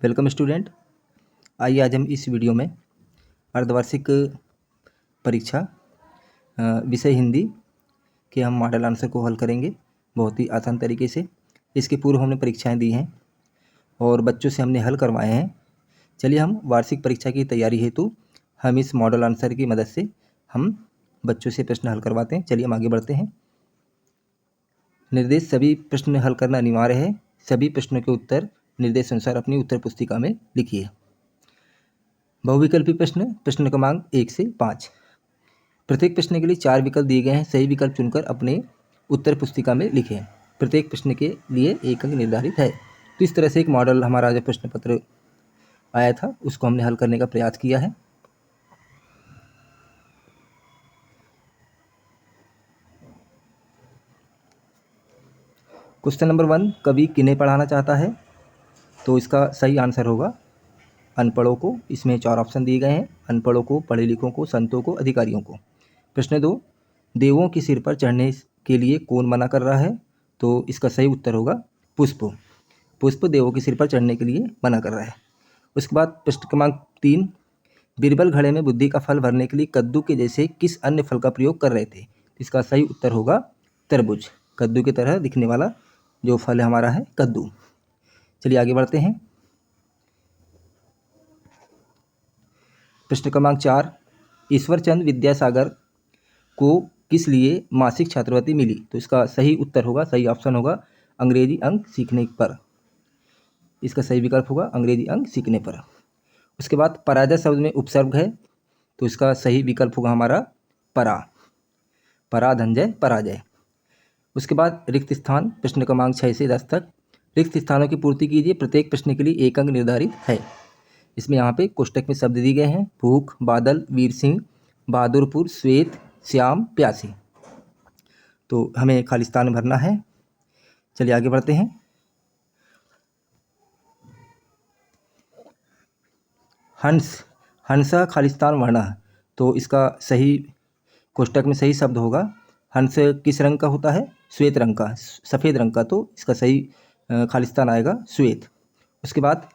Welcome student. आइए आज हम इस वीडियो में अर्धवार्षिक परीक्षा विषय हिंदी के हम मॉडल आंसर को हल करेंगे बहुत ही आसान तरीके से। इसके पूर्व हमने परीक्षाएं दी हैं और बच्चों से हमने हल करवाए हैं। चलिए हम वार्षिक परीक्षा की तैयारी हेतु हम इस मॉडल आंसर की मदद से हम बच्चों से प्रश्न हल करवाते हैं। चलिए हम आगे बढ़ते हैं। निर्देश सभी प्रश्न हल करना अनिवार्य है। सभी प्रश्नों के उत्तर निर्देश अनुसार अपनी उत्तर पुस्तिका में लिखिए। बहुविकल्पी प्रश्न, प्रश्न क्रमांक 1 से 5। प्रत्येक प्रश्न के लिए 4 विकल्प दिए गए हैं। सही विकल्प चुनकर अपने उत्तर पुस्तिका में लिखें। प्रत्येक प्रश्न के लिए 1 अंक निर्धारित है। तो इस तरह से एक मॉडल हमारा जो प्रश्न पत्र आया था उसको हमने हल करने का प्रयास किया है। क्वेश्चन नंबर 1, कवि किन्हें पढ़ाना चाहता है? तो इसका सही आंसर होगा अनपढ़ों को। इसमें 4 ऑप्शन दिए गए हैं। अनपढ़ों को, पढ़े लिखों को, संतों को, अधिकारियों को। प्रश्न 2, देवों के सिर पर चढ़ने के लिए कौन मना कर रहा है? तो इसका सही उत्तर होगा पुष्प। पुष्प देवों के सिर पर चढ़ने के लिए मना कर रहा है। उसके बाद प्रश्न क्रमांक 3, बीरबल घड़े में बुद्धि का फल भरने के लिए कद्दू के जैसे किस अन्य फल का प्रयोग कर रहे थे? इसका सही उत्तर होगा तरबूज। कद्दू की तरह दिखने वाला जो फल हमारा है कद्दू। चलिए आगे बढ़ते हैं। प्रश्न क्रमांक 4, ईश्वरचंद विद्यासागर को किस लिए मासिक छात्रवृत्ति मिली? तो इसका सही उत्तर होगा, सही ऑप्शन होगा अंग्रेजी अंक सीखने पर। इसका सही विकल्प होगा अंग्रेजी अंक सीखने पर। उसके बाद पराजय शब्द में उपसर्ग है तो इसका सही विकल्प होगा हमारा परा। परा धनजय पराजय। उसके बाद रिक्त स्थान, प्रश्न क्रमांक 6 से 10 तक। रिक्त स्थानों की पूर्ति कीजिए। प्रत्येक प्रश्न के लिए 1 अंक निर्धारित है। इसमें यहाँ पे कोष्टक में शब्द दिए गए हैं। भूख, बादल, वीर सिंह, बहादुरपुर, श्वेत, श्याम, प्यासी। तो हमें खालिस्तान भरना है। चलिए आगे बढ़ते हैं। हंस, हंसा खालिस्तान वर्णा। तो इसका सही कोष्टक में सही शब्द होगा हंस किस रंग का होता है? श्वेत रंग का, सफ़ेद रंग का। तो इसका सही खालिस्तान आएगा श्वेत। उसके बाद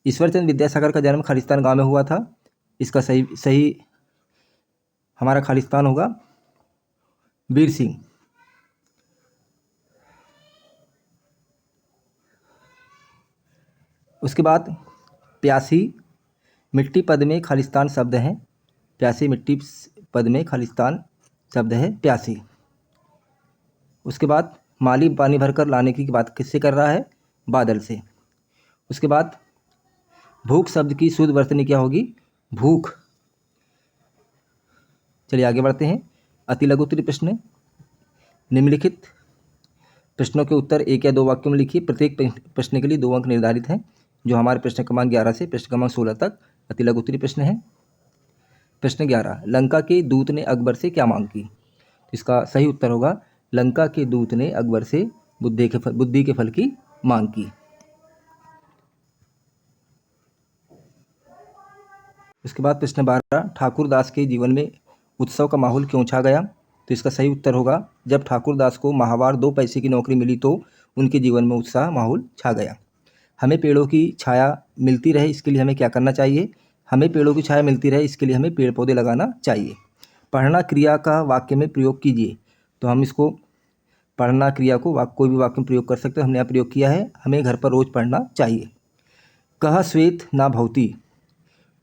ईश्वरचंद विद्यासागर का जन्म खालिस्तान गांव में हुआ था। इसका सही हमारा खालिस्तान होगा वीर सिंह। उसके बाद प्यासी, मिट्टी पद में खालिस्तान शब्द है। प्यासी मिट्टी पद में खालिस्तान शब्द है प्यासी। उसके बाद माली पानी भरकर लाने की बात किससे कर रहा है? बादल से। उसके बाद भूख शब्द की शुद्ध वर्तनी क्या होगी? भूख। चलिए आगे बढ़ते हैं। अति लघु उत्तरीय प्रश्न, निम्नलिखित प्रश्नों के उत्तर 1 या 2 वाक्यों में लिखिए। प्रत्येक प्रश्न के लिए 2 अंक निर्धारित हैं। जो हमारे प्रश्न क्रमांक 11 से प्रश्न क्रमांक 16 तक अति लघु उत्तरीय प्रश्न है। प्रश्न 11, लंका के दूत ने अकबर से क्या मांग की? इसका सही उत्तर होगा लंका के दूत ने अकबर से बुद्धि के फल की मांग की। उसके बाद प्रश्न 12, ठाकुरदास के जीवन में उत्सव का माहौल क्यों छा गया? तो इसका सही उत्तर होगा जब ठाकुरदास को माहवार 2 पैसे की नौकरी मिली तो उनके जीवन में उत्साह माहौल छा गया। हमें पेड़ों की छाया मिलती रहे इसके लिए हमें क्या करना चाहिए? हमें पेड़ों की छाया मिलती रहे इसके लिए हमें पेड़ पौधे लगाना चाहिए। पढ़ना क्रिया का वाक्य में प्रयोग कीजिए। तो हम इसको पढ़ना क्रिया को कोई भी वाक्य में प्रयोग कर सकते हैं। हमने यहाँ प्रयोग किया है, हमें घर पर रोज़ पढ़ना चाहिए। कह श्वेत ना भवती,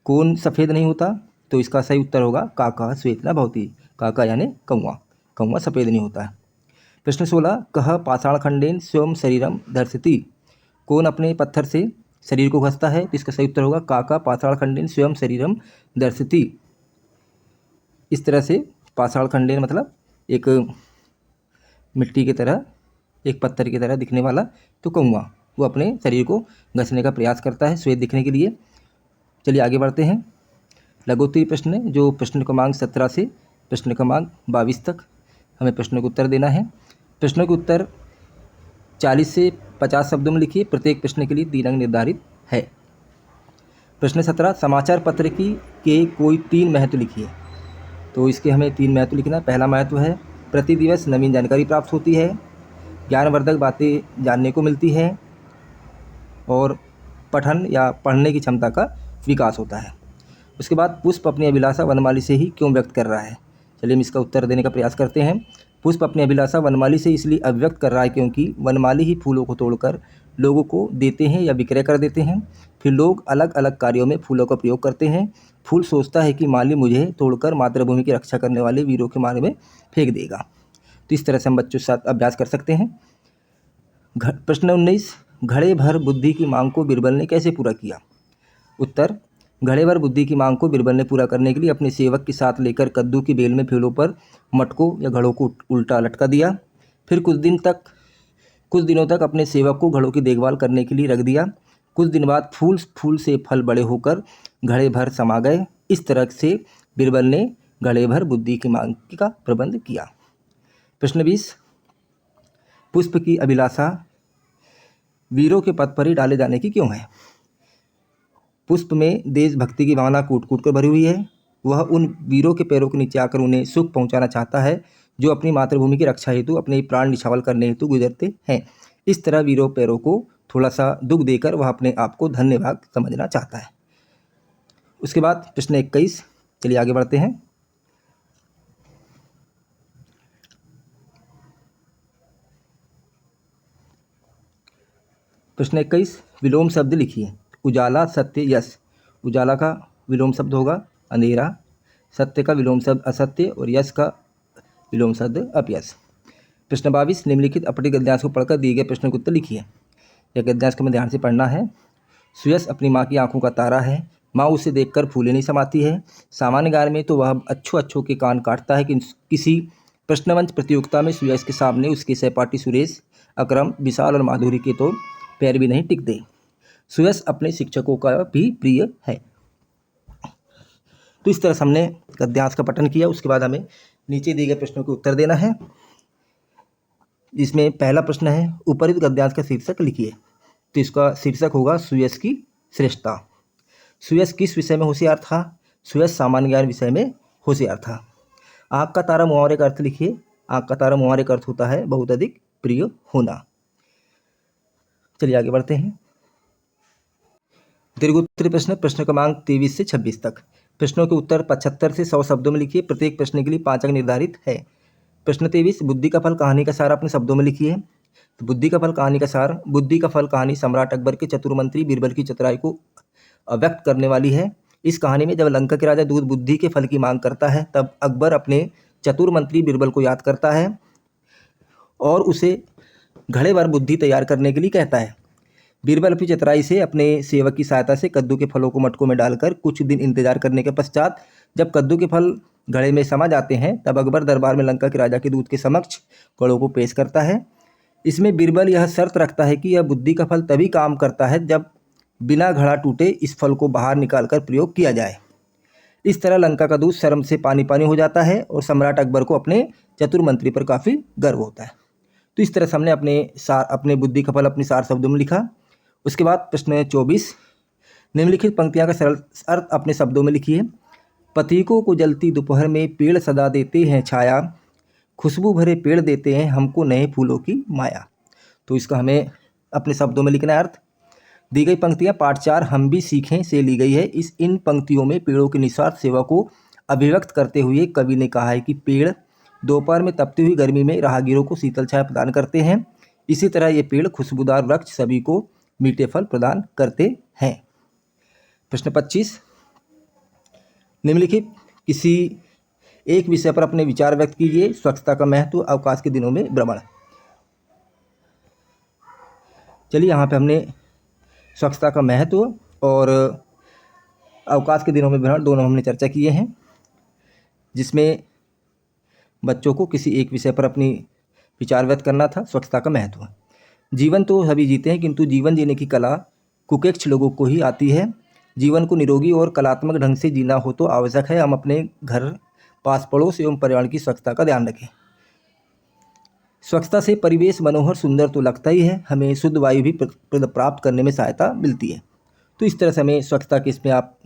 कौन सफ़ेद नहीं होता? तो इसका सही उत्तर होगा काका श्वेत ना भवती। काका यानी कौवा, कौवा सफ़ेद नहीं होता है। प्रश्न 16, कह पाषाण खंडेन स्वयं शरीरम धर्षति, कौन अपने पत्थर से शरीर को घसता है? तो इसका सही उत्तर होगा काका पाषाण खंडेन स्वयं शरीरम दर्शति। इस तरह से पाषाण खंडेन मतलब एक मिट्टी की तरह, एक पत्थर की तरह दिखने वाला, तो कौवा वो अपने शरीर को घसने का प्रयास करता है श्वेत दिखने के लिए। चलिए आगे बढ़ते हैं। लघुत्तरीय प्रश्न, जो प्रश्न क्रमांक 17 से प्रश्न क्रमांक 22 तक हमें प्रश्नों का उत्तर देना है। प्रश्नों के उत्तर 40 से 50 शब्दों में लिखिए। प्रत्येक प्रश्न के लिए 3 अंक निर्धारित है। प्रश्न 17, समाचार पत्र के कोई 3 महत्व लिखिए। तो इसके हमें 3 महत्व लिखना। पहला महत्व है प्रति दिवस नवीन जानकारी प्राप्त होती है, ज्ञानवर्धक बातें जानने को मिलती है और पठन या पढ़ने की क्षमता का विकास होता है। उसके बाद पुष्प अपनी अभिलाषा वनमाली से ही क्यों व्यक्त कर रहा है? चलिए हम इसका उत्तर देने का प्रयास करते हैं। पुष्प अपनी अभिलाषा वनमाली से इसलिए अभिव्यक्त कर रहा है क्योंकि वनमाली ही फूलों को तोड़कर लोगों को देते हैं या विक्रय कर देते हैं। फिर लोग अलग अलग कार्यों में फूलों का प्रयोग करते हैं। फूल सोचता है कि माली मुझे तोड़कर मातृभूमि की रक्षा करने वाले वीरों के मारे में फेंक देगा। तो इस तरह से हम बच्चों के साथ अभ्यास कर सकते हैं। प्रश्न 19, घड़े भर बुद्धि की मांग को बीरबल ने कैसे पूरा किया? उत्तर, घड़े भर बुद्धि की मांग को बीरबल ने पूरा करने के लिए अपने सेवक के साथ लेकर कद्दू की बेल में पेड़ों पर मटकों या घड़ों को उल्टा लटका दिया। फिर कुछ दिनों तक अपने सेवक को घड़ों की देखभाल करने के लिए रख दिया। कुछ दिन बाद फूल से फल बड़े होकर घड़े भर समा गए। इस तरह से बीरबल ने घड़े भर बुद्धि की मांग का प्रबंध किया। प्रश्न 20, पुष्प की अभिलाषा वीरों के पद पर ही डाले जाने की क्यों है? पुष्प में देशभक्ति की भावना कूट कूट कर भरी हुई है। वह उन वीरों के पैरों के नीचे आकर उन्हें सुख पहुंचाना चाहता है जो अपनी मातृभूमि की रक्षा हेतु अपने प्राण निछावर करने हेतु गुजरते हैं। इस तरह वीरों पैरों को थोड़ा सा दुख देकर वह अपने आप को धन्यवाद समझना चाहता है। उसके बाद प्रश्न 21, चलिए आगे बढ़ते हैं। प्रश्न 21, विलोम शब्द लिखिए। उजाला, सत्य, यश। उजाला का विलोम शब्द होगा अंधेरा, सत्य का विलोम शब्द असत्य और यश का विलोम शब्द अपयश। प्रश्न 22, निम्नलिखित अपठित गद्यांश को पढ़कर दिए गए प्रश्नों के उत्तर लिखिए। यह गद्यांश को हमें ध्यान से पढ़ना है। सुयश अपनी माँ की आंखों का तारा है। माँ उसे देखकर फूले नहीं समाती है। सामान्य गान में तो वह अच्छों के कान काटता है कि किसी प्रश्नमंच प्रतियोगिता में सुयश के सामने उसके सहपाठी सुरेश, अकरम, विशाल और माधुरी के तो पैर भी नहीं टिकते। सुयश अपने शिक्षकों का भी प्रिय है। तो इस तरह से हमने गद्यांश का पठन किया। उसके बाद हमें नीचे दिए गए प्रश्नों के उत्तर देना है। इसमें पहला प्रश्न है, उपरित गद्यांश का शीर्षक लिखिए। तो इसका शीर्षक होगा सुयश की श्रेष्ठता। सुयश किस विषय में होशियार था? सुयश सामान्य ज्ञान विषय में होशियार था। आँख का तारा मुहावरे का अर्थ लिखिए। आँख का तारा मुहावरे का अर्थ होता है बहुत अधिक प्रिय होना। चलिए आगे बढ़ते हैं। दीर्घोत्तरी प्रश्न क्रमांक 23 से 26 तक। प्रश्नों के उत्तर 75 से 100 शब्दों में लिखिए। प्रत्येक प्रश्न के लिए 5 अंक निर्धारित है। प्रश्न 23, बुद्धि का फल कहानी का सार अपने शब्दों में लिखिए। तो बुद्धि का फल कहानी का सार, बुद्धि का फल कहानी सम्राट अकबर के चतुर मंत्री बीरबल की चतुराई को व्यक्त करने वाली है। इस कहानी में जब लंका के राजा दूध बुद्धि के फल की मांग करता है तब अकबर अपने चतुर मंत्री बीरबल को याद करता है और उसे घड़े भर बुद्धि तैयार करने के लिए कहता है। बीरबल अपनी चतुराई से अपने सेवक की सहायता से कद्दू के फलों को मटकों में डालकर कुछ दिन इंतजार करने के पश्चात जब कद्दू के फल घड़े में समा जाते हैं तब अकबर दरबार में लंका के राजा के दूत के समक्ष घड़ों को पेश करता है। इसमें बीरबल यह शर्त रखता है कि यह बुद्धि का फल तभी काम करता है जब बिना घड़ा टूटे इस फल को बाहर निकालकर प्रयोग किया जाए। इस तरह लंका का दूत शर्म से पानी पानी हो जाता है और सम्राट अकबर को अपने चतुर मंत्री पर काफ़ी गर्व होता है। तो इस तरह से हमने अपने बुद्धि का फल अपने सार शब्दों में लिखा। उसके बाद प्रश्न 24, निम्नलिखित पंक्तियां का सरल अर्थ अपने शब्दों में लिखिए। पथिकों को जलती दोपहर में पेड़ सदा देते हैं छाया, खुशबू भरे पेड़ देते हैं हमको नए फूलों की माया। तो इसका हमें अपने शब्दों में लिखना है अर्थ। दी गई पंक्तियां पाठ 4 हम भी सीखें से ली गई है। इन पंक्तियों में पेड़ों की निस्वार्थ सेवा को अभिव्यक्त करते हुए कवि ने कहा है कि पेड़ दोपहर में तपती हुई गर्मी में राहगीरों को शीतल छाया प्रदान करते हैं। इसी तरह ये पेड़ खुशबूदार वृक्ष सभी को मीठे फल प्रदान करते हैं। प्रश्न 25, निम्नलिखित किसी एक विषय पर अपने विचार व्यक्त कीजिए। स्वच्छता का महत्व, अवकाश के दिनों में भ्रमण। चलिए यहाँ पे हमने स्वच्छता का महत्व और अवकाश के दिनों में भ्रमण दोनों हमने चर्चा किए हैं, जिसमें बच्चों को किसी एक विषय पर अपनी विचार व्यक्त करना था। स्वच्छता का महत्व। जीवन तो सभी जीते हैं किंतु जीवन जीने की कला कुकेक्ष लोगों को ही आती है। जीवन को निरोगी और कलात्मक ढंग से जीना हो तो आवश्यक है हम अपने घर, पास पड़ोस एवं पर्यावरण की स्वच्छता का ध्यान रखें। स्वच्छता से परिवेश मनोहर सुंदर तो लगता ही है, हमें शुद्ध वायु भी प्राप्त करने में सहायता मिलती है। तो इस तरह से हमें स्वच्छता के इसमें आप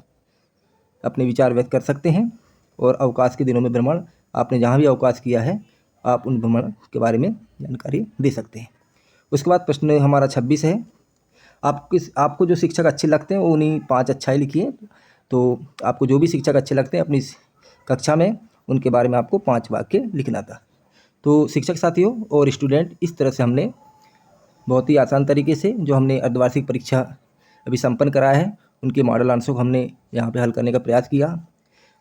अपने विचार व्यक्त कर सकते हैं। और अवकाश के दिनों में भ्रमण, आपने जहाँ भी अवकाश किया है आप उन भ्रमण के बारे में जानकारी दे सकते हैं। उसके बाद प्रश्न हमारा 26 है, आपको जो शिक्षक अच्छे लगते हैं वो उन्हीं 5 अच्छाई लिखिए। तो आपको जो भी शिक्षक अच्छे लगते हैं अपनी कक्षा में उनके बारे में आपको 5 वाक्य लिखना था। तो शिक्षक साथियों और स्टूडेंट, इस तरह से हमने बहुत ही आसान तरीके से जो हमने अर्धवार्षिक परीक्षा अभी संपन्न कराया है उनके मॉडल आंसर को हमने यहाँ पे हल करने का प्रयास किया।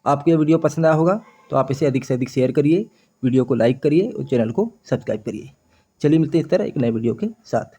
आपको ये वीडियो पसंद आया होगा तो आप इसे अधिक से अधिक शेयर करिए, वीडियो को लाइक करिए और चैनल को सब्सक्राइब करिए। चलिए मिलते हैं इस तरह एक नए वीडियो के साथ।